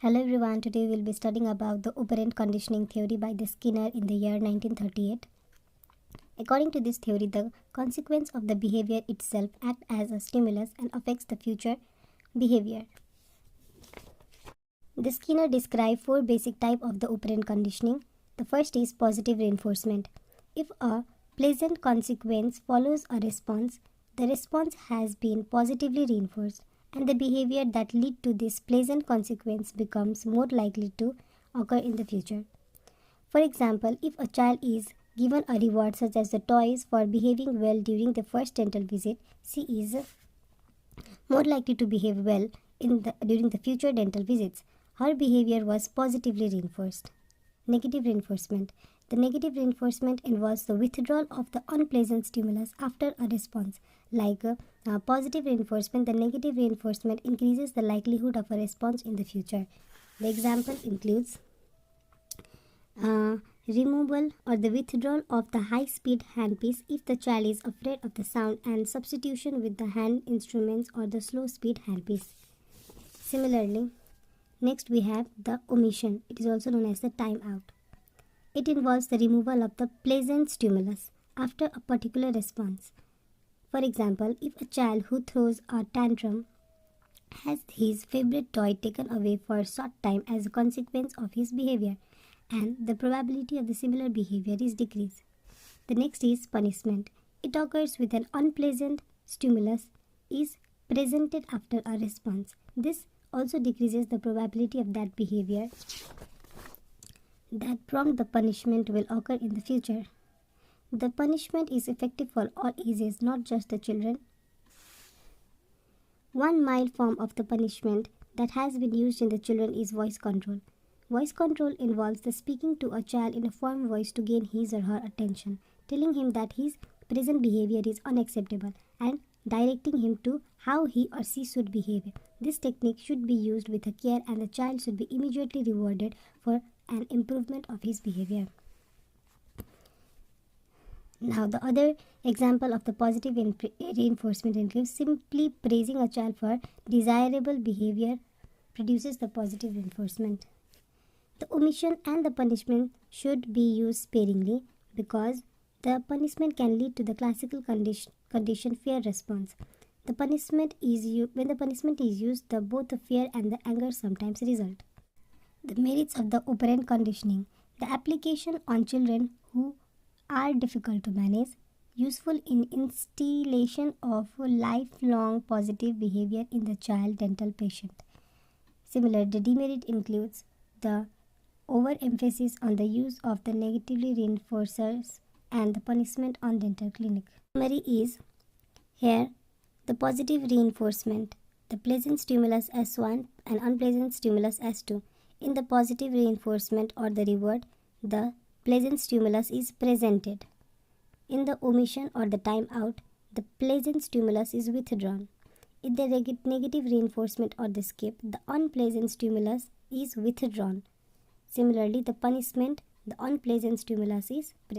Hello everyone, today we will be studying about the operant conditioning theory by the Skinner in the year 1938. According to this theory, the consequence of the behavior itself acts as a stimulus and affects the future behavior. The Skinner described four basic types of the operant conditioning. The first is positive reinforcement. If a pleasant consequence follows a response, the response has been positively reinforced, and the behavior that leads to this pleasant consequence becomes more likely to occur in the future. For example, if a child is given a reward such as the toys for behaving well during the first dental visit, she is more likely to behave well during the future dental visits. Her behavior was positively reinforced. Negative reinforcement. The negative reinforcement involves the withdrawal of the unpleasant stimulus after a response. Like positive reinforcement, the negative reinforcement increases the likelihood of a response in the future. The example includes removal or the withdrawal of the high-speed handpiece if the child is afraid of the sound, and substitution with the hand instruments or the slow-speed handpiece. Similarly, next we have the omission. It is also known as the timeout. It involves the removal of the pleasant stimulus after a particular response. For example, if a child who throws a tantrum has his favorite toy taken away for a short time as a consequence of his behavior, and the probability of the similar behavior is decreased. The next is punishment. It occurs with an unpleasant stimulus is presented after a response. This also decreases the probability of that behavior that prompt the punishment will occur in the future. The punishment is effective for all ages, not just the children. One mild form of the punishment that has been used in the children is voice control. Voice control involves the speaking to a child in a firm voice to gain his or her attention, telling him that his present behavior is unacceptable and directing him to how he or she should behave. This technique should be used with a care, and the child should be immediately rewarded for an improvement of his behavior. Now, the other example of the positive reinforcement includes simply praising a child for desirable behavior produces the positive reinforcement. The omission and the punishment should be used sparingly because the punishment can lead to the classical condition fear response. When the punishment is used, both the fear and the anger sometimes result. The merits of the operant conditioning. The application on children who are difficult to manage, useful in instillation of lifelong positive behavior in the child dental patient. Similarly, the demerit includes the overemphasis on the use of the negatively reinforcers and the punishment on dental clinic. Summary is here the positive reinforcement, the pleasant stimulus S1 and unpleasant stimulus S2. In the positive reinforcement or the reward, the pleasant stimulus is presented. In the omission or the timeout, the pleasant stimulus is withdrawn. In the negative reinforcement or the skip, the unpleasant stimulus is withdrawn. Similarly, the punishment, the unpleasant stimulus is presented.